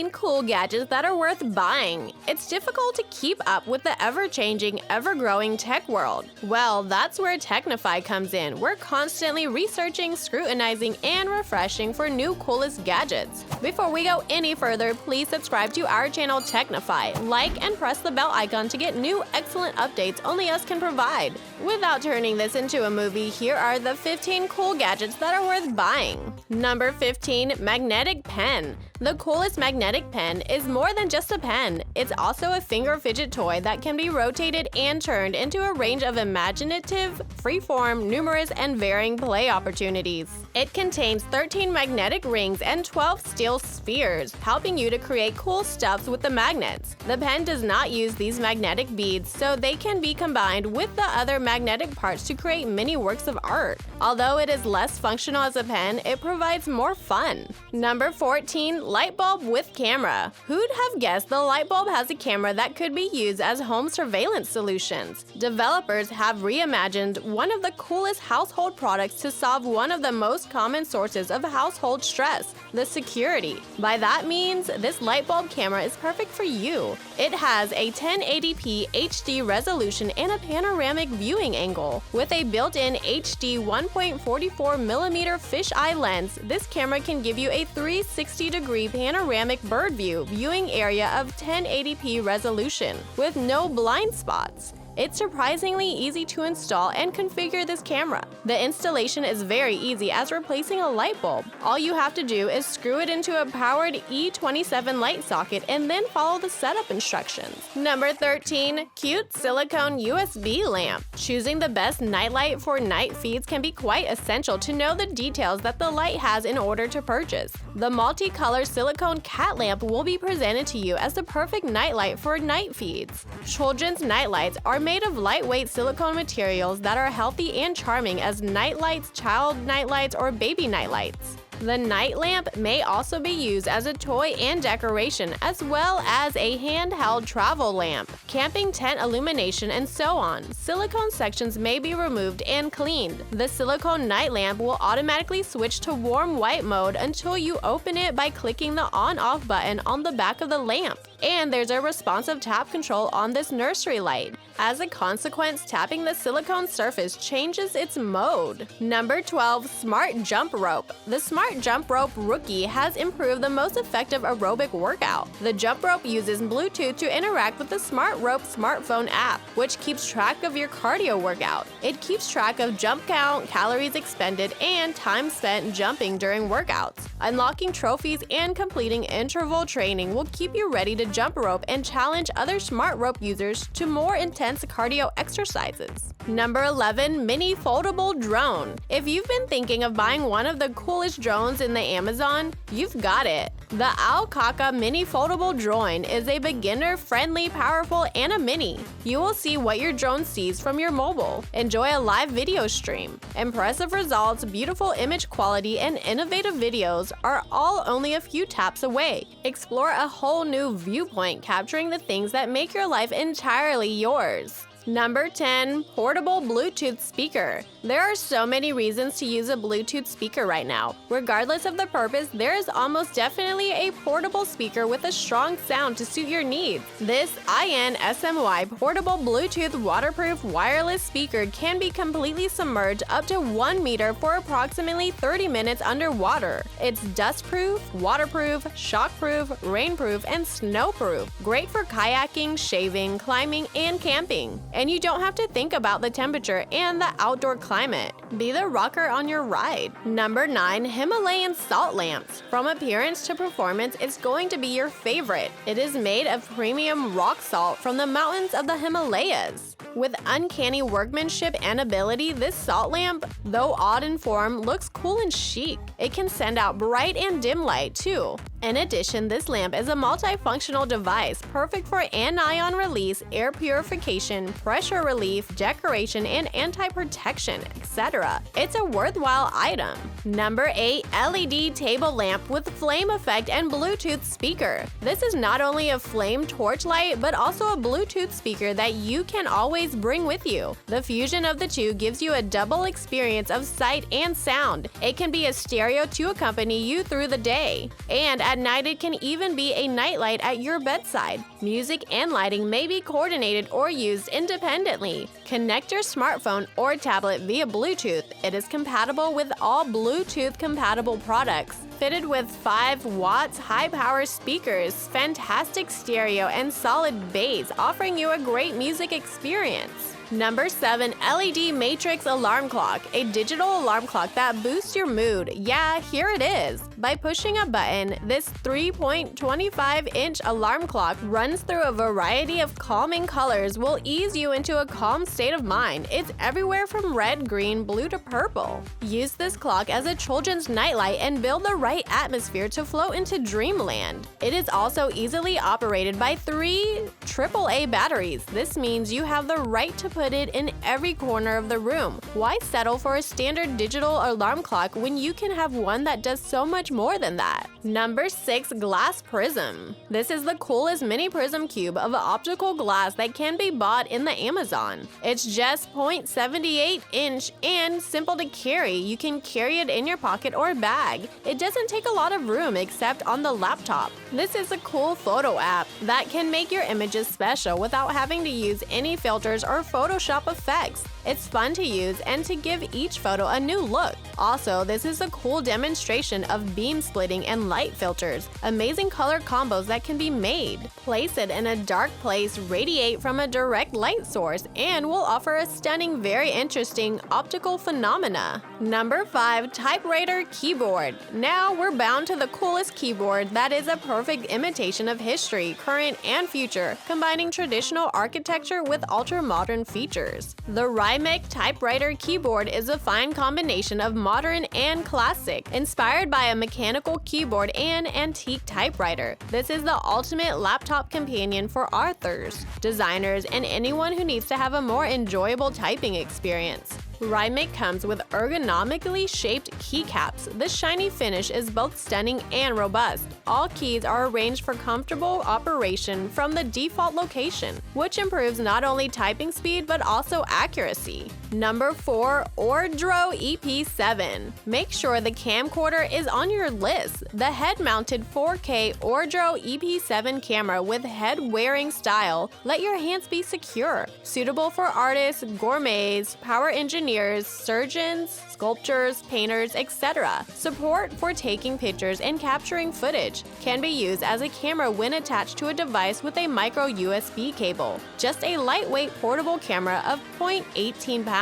15 cool gadgets that are worth buying. It's difficult to keep up with the ever-changing, ever-growing tech world. Well, that's where Technify comes in. We're constantly researching, scrutinizing, and refreshing for new coolest gadgets. Before we go any further, please subscribe to our channel Technify, like and press the bell icon to get new excellent updates only us can provide. Without turning this into a movie, here are the 15 cool gadgets that are worth buying. Number 15. Magnetic pen. The coolest magnetic pen is more than just a pen. It's also a finger fidget toy that can be rotated and turned into a range of imaginative, freeform, numerous, and varying play opportunities. It contains 13 magnetic rings and 12 steel spheres, helping you to create cool stuffs with the magnets. The pen does not use these magnetic beads, so they can be combined with the other magnetic parts to create mini works of art. Although it is less functional as a pen, it provides more fun. Number 14. Light bulb with camera. Who'd have guessed the light bulb has a camera that could be used as home surveillance solutions? Developers have reimagined one of the coolest household products to solve one of the most common sources of household stress, the security. By that means, this light bulb camera is perfect for you. It has a 1080p HD resolution and a panoramic viewing angle. With a built-in HD 1.44mm fisheye lens, this camera can give you a 360-degree panoramic bird view viewing area of 1080p resolution, with no blind spots. It's surprisingly easy to install and configure this camera. The installation is very easy as replacing a light bulb. All you have to do is screw it into a powered E27 light socket and then follow the setup instructions. Number 13. Cute silicone USB lamp. Choosing the best nightlight for night feeds can be quite essential to know the details that the light has in order to purchase. The multicolor silicone cat lamp will be presented to you as the perfect nightlight for night feeds. Children's nightlights are made of lightweight silicone materials that are healthy and charming as nightlights, child nightlights, or baby nightlights. The night lamp may also be used as a toy and decoration, as well as a handheld travel lamp, camping tent illumination, and so on. Silicone sections may be removed and cleaned. The silicone night lamp will automatically switch to warm white mode until you open it by clicking the on-off button on the back of the lamp. And there's a responsive tap control on this nursery light. As a consequence, tapping the silicone surface changes its mode. Number 12. Smart Jump Rope. The Smart Jump Rope Rookie has improved the most effective aerobic workout. The jump rope uses Bluetooth to interact with the Smart Rope smartphone app, which keeps track of your cardio workout. It keeps track of jump count, calories expended, and time spent jumping during workouts. Unlocking trophies and completing interval training will keep you ready to jump rope and challenge other Smart Rope users to more intense cardio exercises. Number 11. Mini foldable drone. If you've been thinking of buying one of the coolest drones in the Amazon, you've got it. The AUKEY mini foldable drone is a beginner-friendly, powerful, and a mini. You will see what your drone sees from your mobile. Enjoy a live video stream. Impressive results, beautiful image quality, and innovative videos are all only a few taps away. Explore a whole new viewpoint, capturing the things that make your life entirely yours. Number 10. Portable Bluetooth speaker. There are so many reasons to use a Bluetooth speaker right now. Regardless of the purpose, there is almost definitely a portable speaker with a strong sound to suit your needs. This IN-SMY portable Bluetooth waterproof wireless speaker can be completely submerged up to 1 meter for approximately 30 minutes underwater. It's dustproof, waterproof, shockproof, rainproof, and snowproof. Great for kayaking, shaving, climbing, and camping. And you don't have to think about the temperature and the outdoor climate. Be the rocker on your ride. Number 9. Himalayan salt lamps. From appearance to performance, it's going to be your favorite. It is made of premium rock salt from the mountains of the Himalayas. With uncanny workmanship and ability, this salt lamp, though odd in form, looks cool and chic. It can send out bright and dim light, too. In addition, this lamp is a multifunctional device, perfect for anion release, air purification, pressure relief, decoration, and anti-protection, etc. It's a worthwhile item. Number 8. LED table lamp with flame effect and Bluetooth speaker. This is not only a flame torch light, but also a Bluetooth speaker that you can always bring with you. The fusion of the two gives you a double experience of sight and sound. It can be a stereo to accompany you through the day. And At night, it can even be a nightlight at your bedside. Music and lighting may be coordinated or used independently. Connect your smartphone or tablet via Bluetooth. It is compatible with all Bluetooth-compatible products. Fitted with 5 watts high-power speakers, fantastic stereo, and solid bass, offering you a great music experience. Number 7. LED Matrix Alarm Clock, a digital alarm clock that boosts your mood. Yeah, here it is. By pushing a button, this 3.25-inch alarm clock runs through a variety of calming colors will ease you into a calm state of mind. It's everywhere from red, green, blue to purple. Use this clock as a children's nightlight and build the right atmosphere to float into dreamland. It is also easily operated by 3 AAA batteries. This means you have the right to put it in every corner of the room. Why settle for a standard digital alarm clock when you can have one that does so much more than that? Number 6. Glass Prism. This is the coolest mini prism cube of optical glass that can be bought in the Amazon. It's just 0.78 inch and simple to carry. You can carry it in your pocket or bag. It doesn't take a lot of room except on the laptop. This is a cool photo app that can make your images special without having to use any filters or Photoshop effects. It's fun to use and to give each photo a new look. Also, this is a cool demonstration of beam splitting and light filters. Amazing color combos that can be made. Place it in a dark place, radiate from a direct light source, and will offer a stunning, very interesting optical phenomena. Number 5. Typewriter Keyboard. Now we're bound to the coolest keyboard that is a perfect imitation of history, current, and future, combining traditional architecture with ultra-modern features. The Rymek Typewriter Keyboard is a fine combination of modern and classic, inspired by a mechanical keyboard and antique typewriter. This is the ultimate laptop companion for authors, designers, and anyone who needs to have a more enjoyable typing experience. Rymek comes with ergonomically shaped keycaps. The shiny finish is both stunning and robust. All keys are arranged for comfortable operation from the default location, which improves not only typing speed but also accuracy. Number 4. ORDRO EP7. Make sure the camcorder is on your list. The head-mounted 4K ORDRO EP7 camera with head-wearing style let your hands be secure. Suitable for artists, gourmets, power engineers, surgeons, sculptors, painters, etc. Support for taking pictures and capturing footage. Can be used as a camera when attached to a device with a micro USB cable. Just a lightweight portable camera of 0.18 pounds.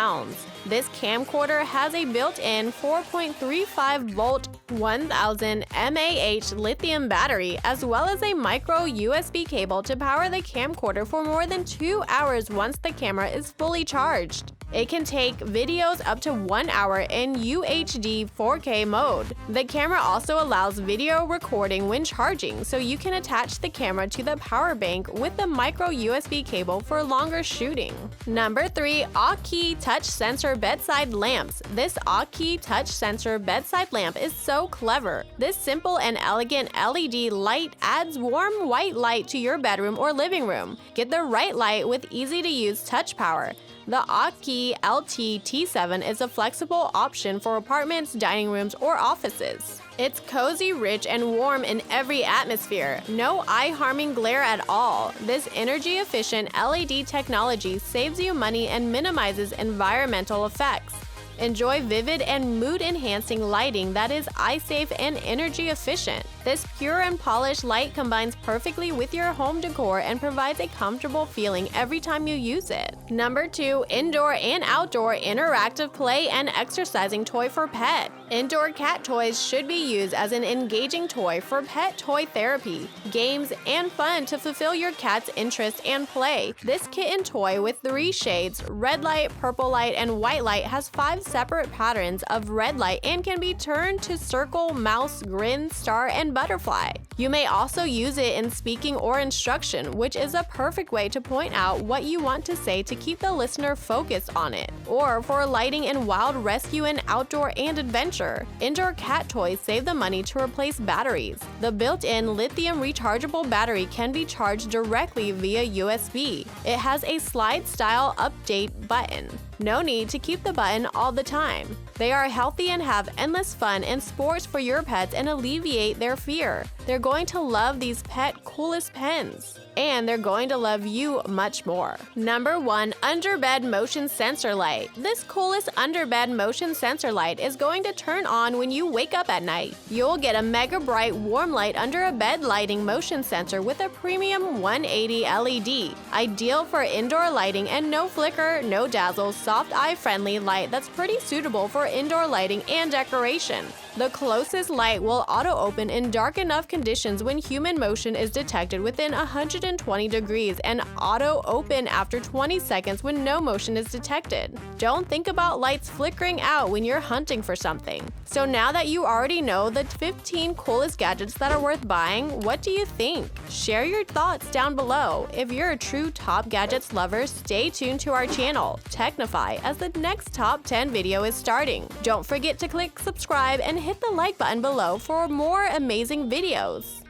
This camcorder has a built-in 4.35-volt 1000 mAh lithium battery, as well as a micro USB cable to power the camcorder for more than 2 hours once the camera is fully charged. It can take videos up to 1 hour in UHD 4K mode. The camera also allows video recording when charging, so you can attach the camera to the power bank with the micro USB cable for longer shooting. Number 3. AUKEY Touch Sensor Bedside Lamps. This AUKEY Touch Sensor bedside lamp is so clever. This simple and elegant LED light adds warm white light to your bedroom or living room. Get the right light with easy-to-use touch power. The AUKEY LT T7 is a flexible option for apartments, dining rooms, or offices. It's cozy, rich, and warm in every atmosphere. No eye-harming glare at all. This energy-efficient LED technology saves you money and minimizes environmental effects. Enjoy vivid and mood-enhancing lighting that is eye-safe and energy-efficient. This pure and polished light combines perfectly with your home decor and provides a comfortable feeling every time you use it. Number 2. Indoor and outdoor interactive play and exercising toy for pet. Indoor cat toys should be used as an engaging toy for pet toy therapy, games, and fun to fulfill your cat's interest and play. This kitten toy with 3 shades, red light, purple light, and white light, has 5 separate patterns of red light and can be turned to circle, mouse, grin, star, and butterfly. You may also use it in speaking or instruction, which is a perfect way to point out what you want to say to keep the listener focused on it, or for lighting in wild rescue and outdoor and adventure. Indoor cat toys save the money to replace batteries. The built-in lithium rechargeable battery can be charged directly via USB. It has a slide-style update button. No need to keep the button all the time. They are healthy and have endless fun and sports for your pets and alleviate their fear. They're going to love these pet coolest pens. And they're going to love you much more. Number 1. Underbed Motion Sensor Light. This coolest underbed motion sensor light is going to turn on when you wake up at night. You'll get a mega bright warm light under a bed lighting motion sensor with a premium 180 LED. Ideal for indoor lighting and no flicker, no dazzle, soft eye friendly light that's pretty suitable for indoor lighting and decoration. The closest light will auto-open in dark enough conditions when human motion is detected within 120 degrees and auto-open after 20 seconds when no motion is detected. Don't think about lights flickering out when you're hunting for something. So now that you already know the 15 coolest gadgets that are worth buying, what do you think? Share your thoughts down below. If you're a true top gadgets lover, stay tuned to our channel, Technify, as the next top 10 video is starting. Don't forget to click subscribe and hit the like button below for more amazing videos.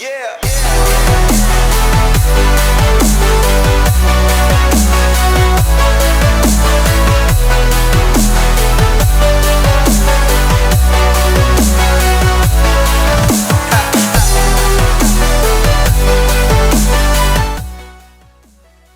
Yeah.